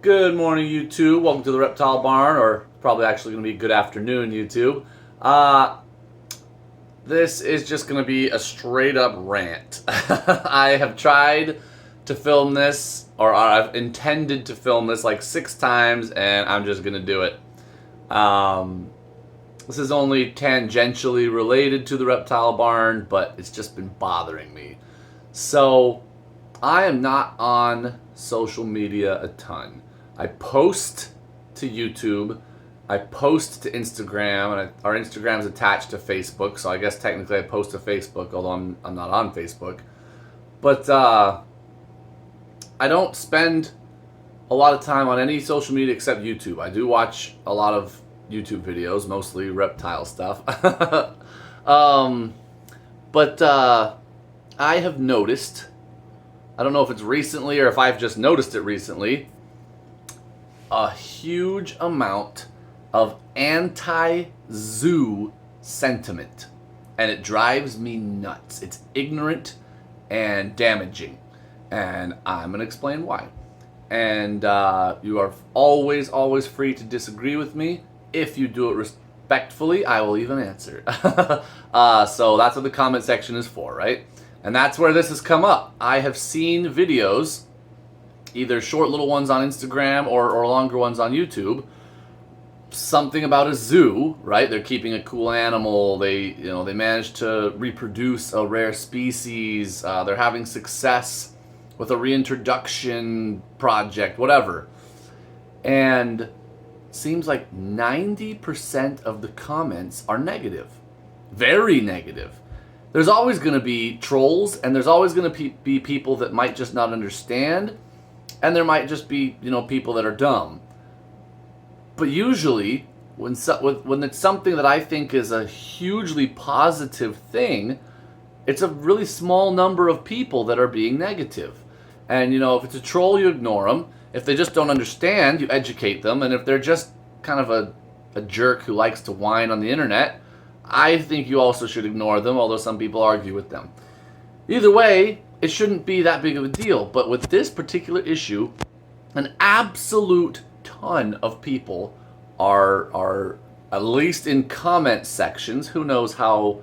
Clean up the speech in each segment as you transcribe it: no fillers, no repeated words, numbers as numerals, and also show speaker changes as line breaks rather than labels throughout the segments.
Good morning, YouTube. Welcome to the Reptile Barn, or probably actually going to be good afternoon, YouTube. This is just going to be a straight up rant. I have tried to film this, or I've intended to film this like 6 times, and I'm just going to do it. This is only tangentially related to the Reptile Barn, but it's just been bothering me. So, I am not on social media a ton. I post to YouTube, I post to Instagram, and our Instagram is attached to Facebook, so I guess technically I post to Facebook, although I'm not on Facebook. But I don't spend a lot of time on any social media except YouTube. I do watch a lot of YouTube videos, mostly reptile stuff. But I have noticed, I don't know if it's recently or if I've just noticed it recently, a huge amount of anti-zoo sentiment. And it drives me nuts. It's ignorant and damaging. And I'm going to explain why. And you are always free to disagree with me. If you do it respectfully, I will even answer. So that's what the comment section is for, right? And that's where this has come up. I have seen videos, either short little ones on Instagram or longer ones on YouTube, something about a zoo, right? They're keeping a cool animal. They managed to reproduce a rare species. They're having success with a reintroduction project, whatever. And seems like 90% of the comments are negative. Very negative. There's always going to be trolls, and there's always going to be people that might just not understand, and there might just be, people that are dumb. But usually, when it's something that I think is a hugely positive thing, it's a really small number of people that are being negative. And, if it's a troll, you ignore them. If they just don't understand, you educate them. And if they're just kind of a jerk who likes to whine on the internet, I think you also should ignore them, although some people argue with them. Either way, it shouldn't be that big of a deal. But with this particular issue, an absolute ton of people are at least in comment sections. Who knows how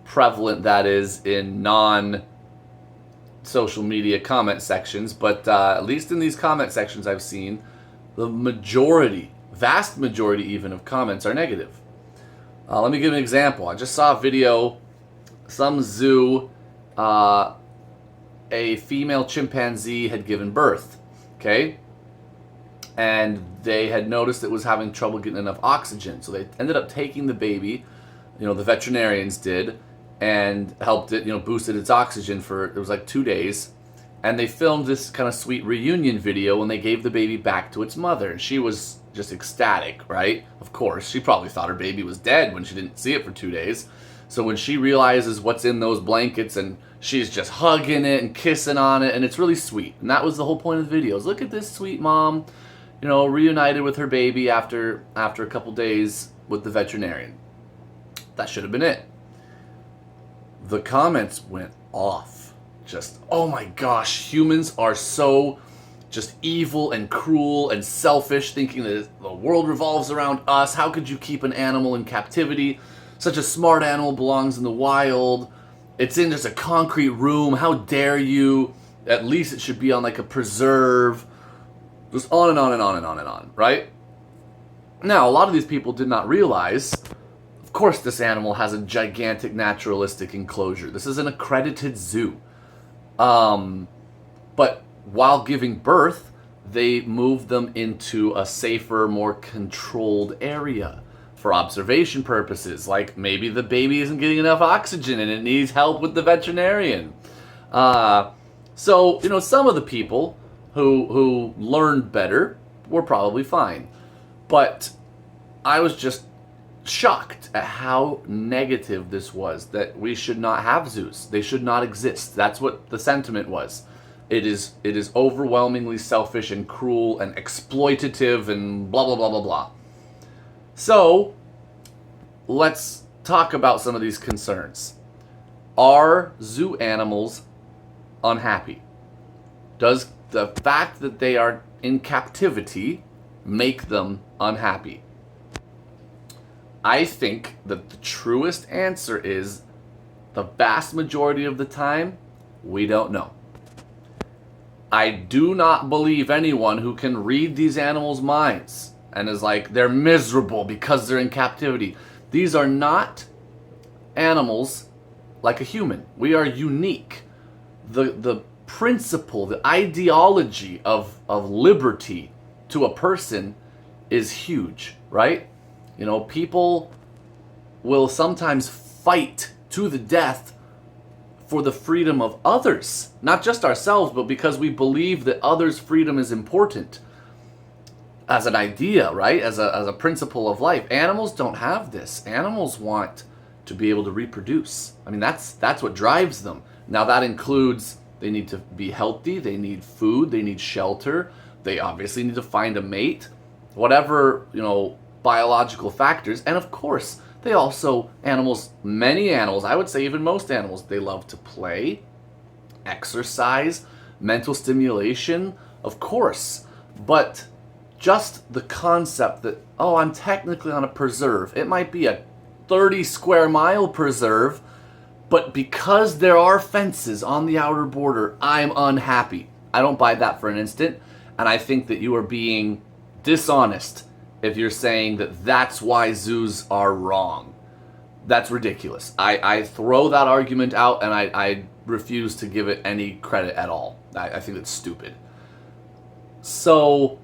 prevalent that is in non-social media comment sections, but at least in these comment sections I've seen, the vast majority even of comments are negative. Let me give an example. I just saw a video, some zoo, a female chimpanzee had given birth, okay? And they had noticed it was having trouble getting enough oxygen. So they ended up taking the baby, the veterinarians did, and helped it, boosted its oxygen for, it was like 2 days. And they filmed this kind of sweet reunion video when they gave the baby back to its mother. And she was just ecstatic, right? Of course, she probably thought her baby was dead when she didn't see it for 2 days. So when she realizes what's in those blankets, and she's just hugging it and kissing on it, and it's really sweet. And that was the whole point of the videos. Look at this sweet mom, reunited with her baby after a couple days with the veterinarian. That should have been it. The comments went off. Just, oh my gosh, humans are so just evil and cruel and selfish, thinking that the world revolves around us. How could you keep an animal in captivity? Such a smart animal belongs in the wild. It's in just a concrete room. How dare you? At least it should be on like a preserve. Just on and on and on and on and on, right? Now, a lot of these people did not realize, of course this animal has a gigantic naturalistic enclosure. This is an accredited zoo. But while giving birth, they moved them into a safer, more controlled area for observation purposes. Like maybe the baby isn't getting enough oxygen and it needs help with the veterinarian. So, some of the people who learned better were probably fine. But I was just shocked at how negative this was, that we should not have zoos. They should not exist. That's what the sentiment was. It is overwhelmingly selfish and cruel and exploitative and blah, blah, blah, blah, blah. So, let's talk about some of these concerns. Are zoo animals unhappy? Does the fact that they are in captivity make them unhappy? I think that the truest answer is the vast majority of the time, we don't know. I do not believe anyone who can read these animals' minds and is like, they're miserable because they're in captivity. These are not animals like a human. We are unique. The principle, the ideology of liberty to a person is huge, right? You know, people will sometimes fight to the death for the freedom of others, not just ourselves, but because we believe that others' freedom is important as an idea, right? As a principle of life. Animals don't have this. Animals want to be able to reproduce. I mean, that's what drives them. Now that includes they need to be healthy, they need food, they need shelter, they obviously need to find a mate, whatever, you know, biological factors. And of course, they also, many animals, I would say even most animals, they love to play, exercise, mental stimulation, of course. But just the concept that, oh, I'm technically on a preserve. It might be a 30 square mile preserve, but because there are fences on the outer border, I'm unhappy. I don't buy that for an instant. And I think that you are being dishonest if you're saying that that's why zoos are wrong. That's ridiculous. I throw that argument out and I refuse to give it any credit at all. I think it's stupid. So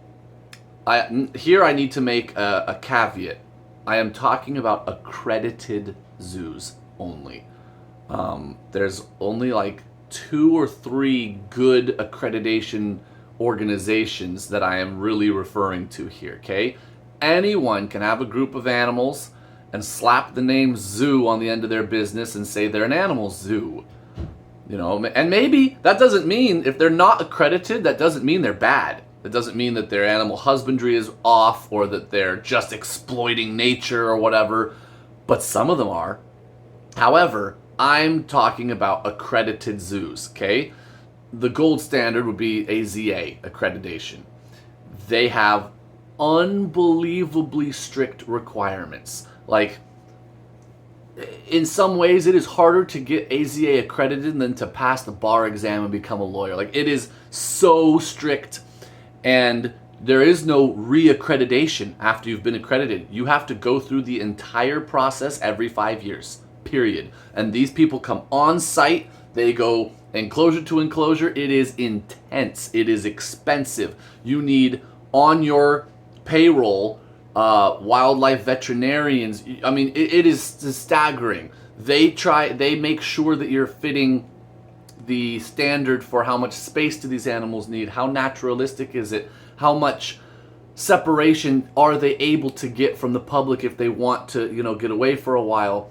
here I need to make a caveat. I am talking about accredited zoos only. There's only like 2 or 3 good accreditation organizations that I am really referring to here, okay? Anyone can have a group of animals and slap the name zoo on the end of their business and say they're an animal zoo. You know, and maybe that doesn't mean, if they're not accredited, that doesn't mean they're bad. It doesn't mean that their animal husbandry is off or that they're just exploiting nature or whatever, but some of them are. However, I'm talking about accredited zoos, okay? The gold standard would be AZA accreditation. They have unbelievably strict requirements. Like, in some ways, it is harder to get AZA accredited than to pass the bar exam and become a lawyer. Like, it is so strict, and there is no re-accreditation after you've been accredited. You have to go through the entire process every 5 years, period. And these people come on site, they go enclosure to enclosure. It is intense. It is expensive. You need on your payroll wildlife veterinarians. I mean, it is staggering. They make sure that you're fitting the standard for how much space do these animals need, how naturalistic is it, how much separation are they able to get from the public if they want to, you know, get away for a while.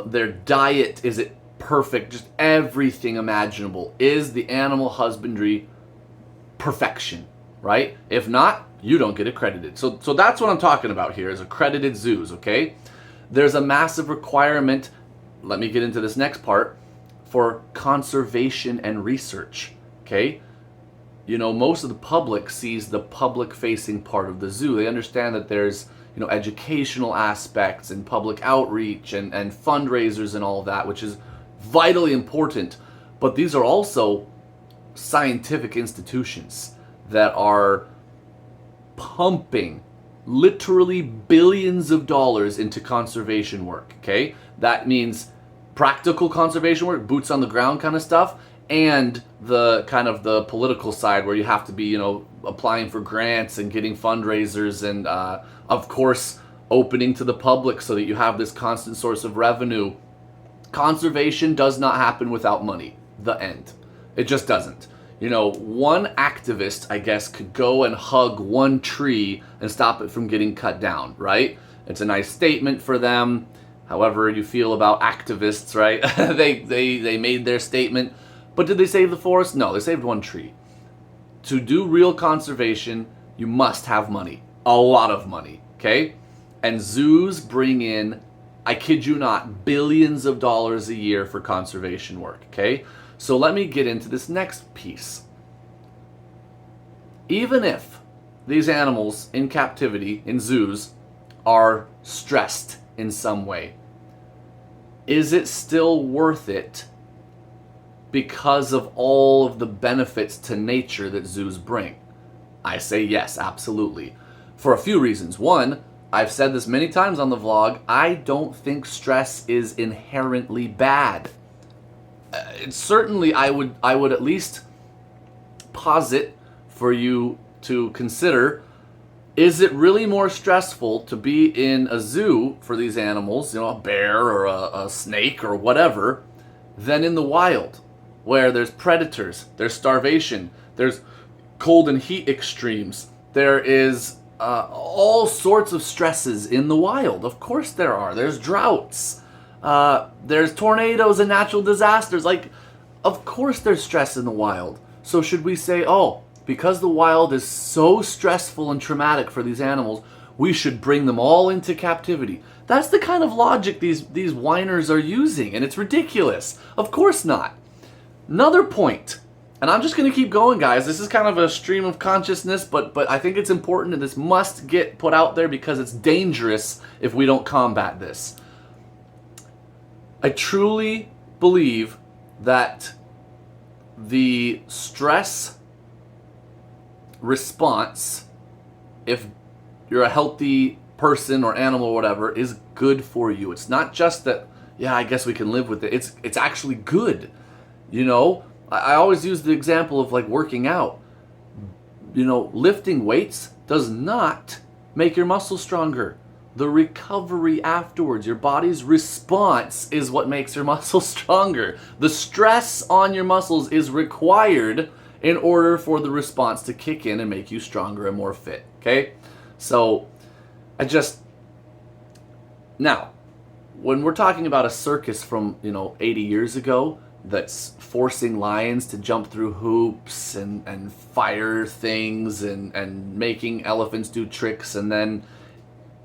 Their diet, is it perfect? Just everything imaginable. Is the animal husbandry perfection, right? If not, you don't get accredited. So that's what I'm talking about here, is accredited zoos, okay? There's a massive requirement, let me get into this next part, for conservation and research, okay? You know, most of the public sees the public-facing part of the zoo. They understand that there's, you know, educational aspects and public outreach and fundraisers and all of that, which is vitally important. But these are also scientific institutions that are pumping literally billions of dollars into conservation work, okay? That means practical conservation work, boots on the ground kind of stuff, and the kind of the political side where you have to be, you know, applying for grants and getting fundraisers and, of course, opening to the public so that you have this constant source of revenue. Conservation does not happen without money. The end. It just doesn't. You know, one activist, I guess, could go and hug one tree and stop it from getting cut down, right? It's a nice statement for them. However you feel about activists, right? they made their statement. But did they save the forest? No, they saved one tree. To do real conservation, you must have money. A lot of money, okay? And zoos bring in, I kid you not, billions of dollars a year for conservation work, okay? So let me get into this next piece. even if these animals in captivity, in zoos, are stressed in some way, is it still worth it because of all of the benefits to nature that zoos bring? I say yes, absolutely. For a few reasons. One, I've said this many times on the vlog, I don't think stress is inherently bad. Certainly, I would at least posit for you to consider, is it really more stressful to be in a zoo for these animals, you know, a bear or a snake or whatever, than in the wild, where there's predators, there's starvation, there's cold and heat extremes, there is all sorts of stresses in the wild. Of course there are. There's droughts, there's tornadoes and natural disasters. Like, of course there's stress in the wild. So should we say, oh, because the wild is so stressful and traumatic for these animals, we should bring them all into captivity? That's the kind of logic these whiners are using, and it's ridiculous. Of course not. Another point, and I'm just going to keep going, guys. This is kind of a stream of consciousness, but I think it's important, and this must get put out there because it's dangerous if we don't combat this. I truly believe that the stress response, if you're a healthy person or animal or whatever, is good for you. It's not just that, yeah, I guess we can live with it. It's actually good. You know, I always use the example of like working out. You know, lifting weights does not make your muscles stronger. The recovery afterwards, your body's response, is what makes your muscles stronger. The stress on your muscles is required in order for the response to kick in and make you stronger and more fit. Okay? So, now, when we're talking about a circus from, 80 years ago that's forcing lions to jump through hoops and fire things and making elephants do tricks, and then,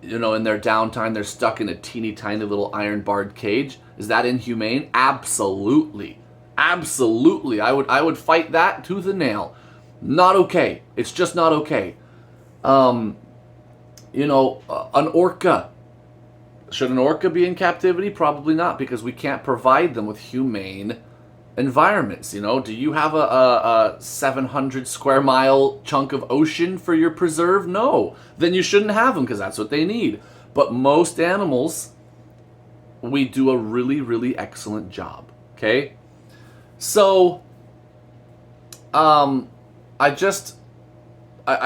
in their downtime, they're stuck in a teeny tiny little iron barred cage. Is that inhumane? Absolutely. Absolutely. I would fight that tooth and nail. Not okay. It's just not okay. An orca. Should an orca be in captivity? Probably not, because we can't provide them with humane environments. Do you have a 700 square mile chunk of ocean for your preserve? No. Then you shouldn't have them, because that's what they need. But most animals, we do a really, really excellent job. Okay? So, I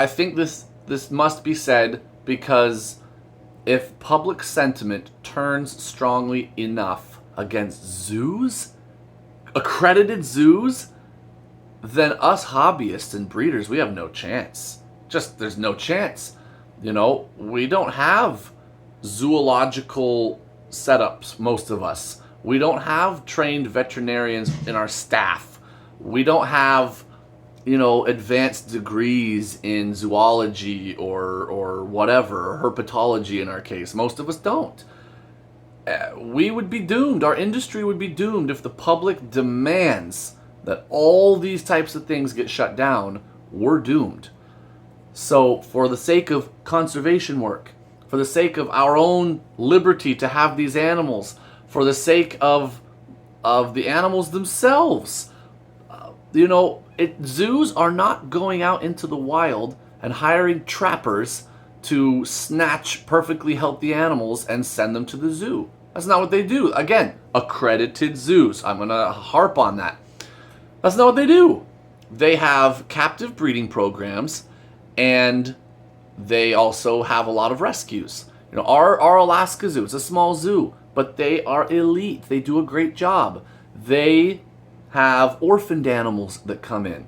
think this must be said, because if public sentiment turns strongly enough against zoos, accredited zoos, then us hobbyists and breeders, we have no chance. There's no chance. We don't have zoological setups, most of us. We don't have trained veterinarians in our staff. We don't have, advanced degrees in zoology or whatever, or herpetology in our case. Most of us don't. We would be doomed. Our industry would be doomed if the public demands that all these types of things get shut down. We're doomed. So for the sake of conservation work, for the sake of our own liberty to have these animals, for the sake of the animals themselves, zoos are not going out into the wild and hiring trappers to snatch perfectly healthy animals and send them to the zoo. That's not what they do. Again, accredited zoos. I'm going to harp on that. That's not what they do. They have captive breeding programs, and they also have a lot of rescues. Our Alaska Zoo, it's a small zoo, but they are elite. They do a great job. They have orphaned animals that come in.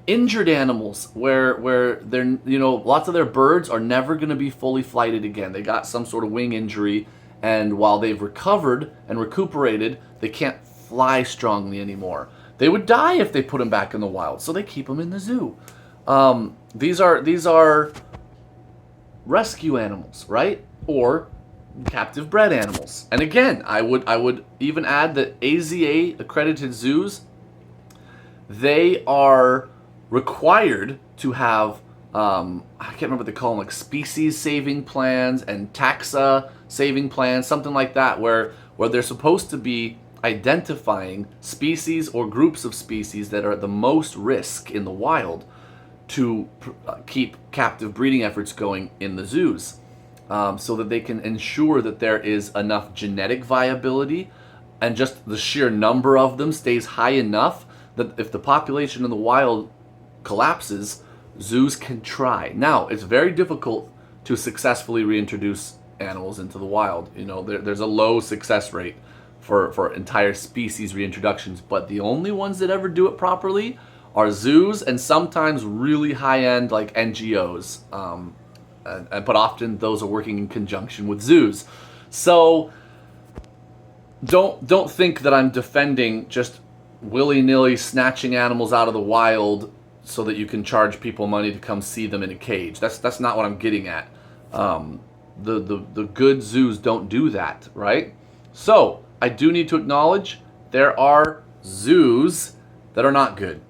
Injured animals where they're, lots of their birds are never going to be fully flighted again. They got some sort of wing injury, and while they've recovered and recuperated, they can't fly strongly anymore. They would die if they put them back in the wild, so they keep them in the zoo. These are rescue animals, right? Or captive bred animals. And again, I would even add that AZA accredited zoos, they are required to have I can't remember what they call them, like species saving plans and taxa saving plans, something like that, where they're supposed to be identifying species or groups of species that are at the most risk in the wild to keep captive breeding efforts going in the zoos, so that they can ensure that there is enough genetic viability and just the sheer number of them stays high enough that if the population in the wild collapses, zoos can try. Now, it's very difficult to successfully reintroduce animals into the wild. You know, there's a low success rate for entire species reintroductions, but the only ones that ever do it properly are zoos and sometimes really high-end like NGOs. But often those are working in conjunction with zoos. So don't think that I'm defending just willy-nilly snatching animals out of the wild so that you can charge people money to come see them in a cage. That's not what I'm getting at. The good zoos don't do that, right? So I do need to acknowledge there are zoos that are not good.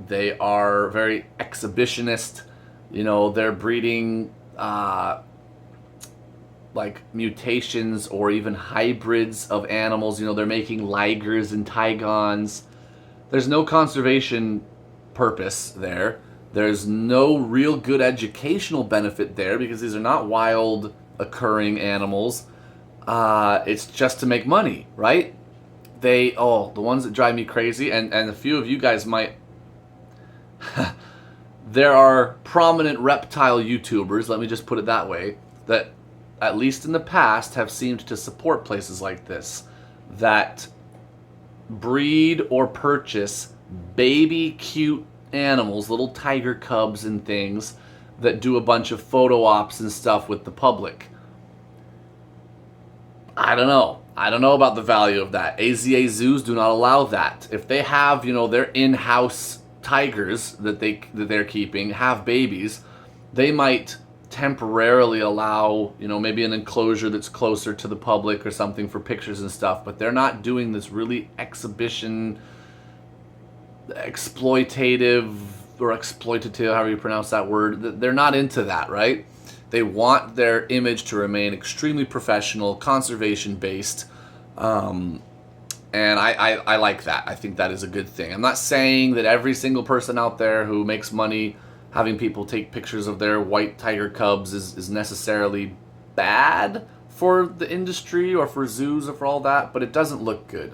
They are very exhibitionist. You know, they're breeding like mutations or even hybrids of animals. You know, they're making ligers and tigons. There's no conservation purpose there. There's no real good educational benefit there because these are not wild occurring animals. It's just to make money, right? The ones that drive me crazy, and a few of you guys might there are prominent reptile YouTubers, let me just put it that way, that at least in the past have seemed to support places like this that breed or purchase baby cute animals, little tiger cubs and things, that do a bunch of photo ops and stuff with the public. I don't know about the value of that. AZA zoos do not allow that. If they have, you know, their in-house tigers that they're keeping have babies, they might temporarily allow, you know, maybe an enclosure that's closer to the public or something for pictures and stuff, but they're not doing this really exploitative or exploitative, however you pronounce that word. They're not into that, right? They want their image to remain extremely professional, conservation-based, and I like that. I think that is a good thing. I'm not saying that every single person out there who makes money having people take pictures of their white tiger cubs is necessarily bad for the industry or for zoos or for all that, but it doesn't look good.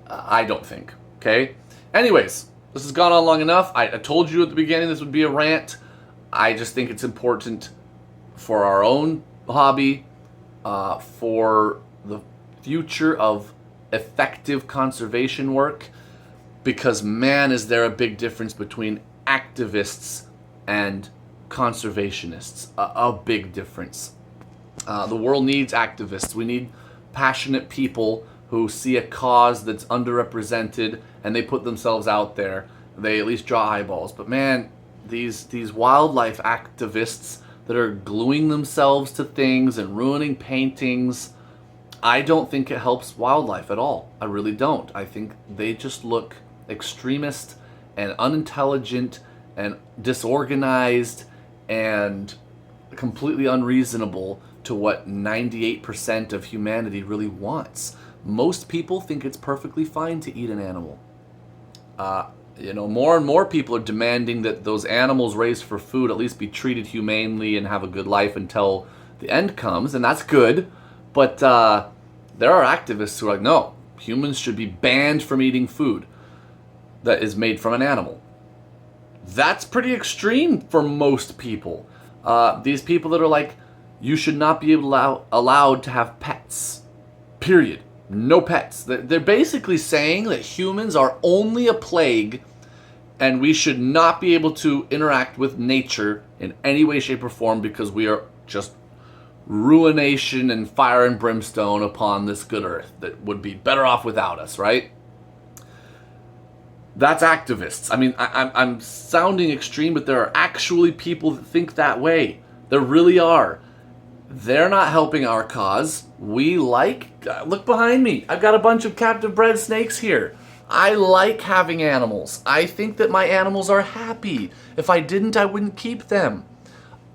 I don't think. Okay? Anyways, this has gone on long enough. I told you at the beginning this would be a rant. I just think it's important for our own hobby, for the future of effective conservation work, because man, is there a big difference between activists and conservationists. A big difference. The world needs activists. We need passionate people who see a cause that's underrepresented and they put themselves out there. They at least draw eyeballs. But man, these wildlife activists that are gluing themselves to things and ruining paintings, I don't think it helps wildlife at all. I really don't. I think they just look extremist and unintelligent and disorganized and completely unreasonable to what 98% of humanity really wants. Most people think it's perfectly fine to eat an animal. You know, more and more people are demanding that those animals raised for food at least be treated humanely and have a good life until the end comes, and that's good. But there are activists who are like, no, humans should be banned from eating food that is made from an animal. That's pretty extreme for most people. These people that are like, you should not be allowed to have pets. Period. No pets. They're basically saying that humans are only a plague and we should not be able to interact with nature in any way, shape, or form because we are just ruination and fire and brimstone upon this good earth that would be better off without us, right? That's activists. I mean, I'm sounding extreme, but there are actually people that think that way. There really are. They're not helping our cause. Look behind me. I've got a bunch of captive bred snakes here. I like having animals. I think that my animals are happy. If I didn't, I wouldn't keep them.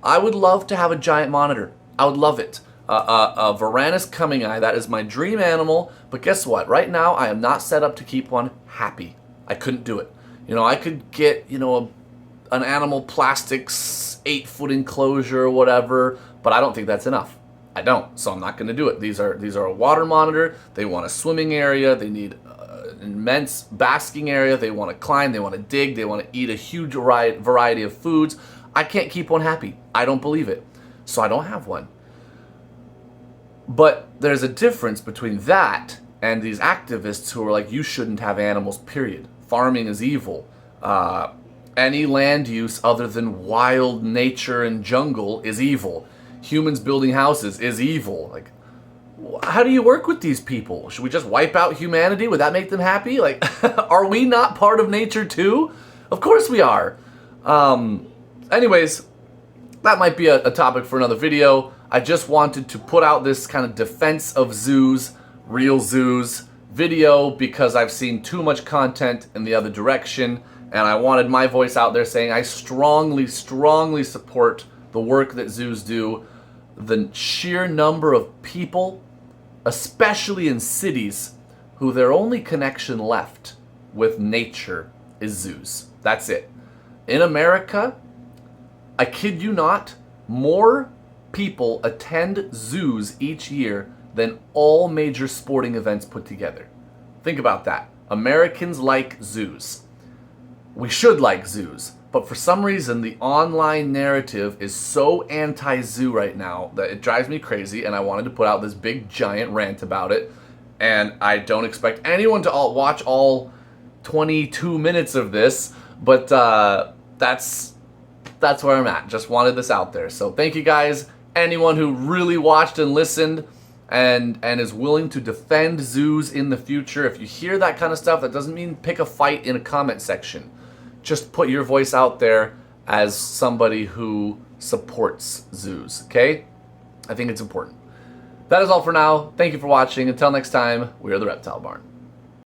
I would love to have a giant monitor. I would love it. A Varanus coming eye, that is my dream animal. But guess what? Right now, I am not set up to keep one happy. I couldn't do it. I could get, an animal plastics 8-foot enclosure or whatever, but I don't think that's enough. I don't, so I'm not going to do it. These are a water monitor. They want a swimming area. They need an immense basking area. They want to climb. They want to dig. They want to eat a huge variety of foods. I can't keep one happy. I don't believe it, so I don't have one. But there's a difference between that and these activists who are like, you shouldn't have animals, period. Farming is evil. Any land use other than wild nature and jungle is evil. Humans building houses is evil. Like, how do you work with these people? Should we just wipe out humanity? Would that make them happy? Like, are we not part of nature too? Of course we are. Anyways, that might be a topic for another video. I just wanted to put out this kind of defense of zoos, real zoos video, because I've seen too much content in the other direction, and I wanted my voice out there saying I strongly, strongly support the work that zoos do. The sheer number of people, especially in cities, who their only connection left with nature is zoos. That's it. In America, I kid you not, more people attend zoos each year than all major sporting events put together. Think about that. Americans like zoos. We should like zoos, but for some reason the online narrative is so anti-zoo right now that it drives me crazy, and I wanted to put out this big giant rant about it, and I don't expect anyone to watch all 22 minutes of this, but that's where I'm at. Just wanted this out there. So thank you guys. Anyone who really watched and listened and is willing to defend zoos in the future. If you hear that kind of stuff, that doesn't mean pick a fight in a comment section. Just put your voice out there as somebody who supports zoos, okay? I think it's important. That is all for now. Thank you for watching. Until next time, we are the Reptile Barn.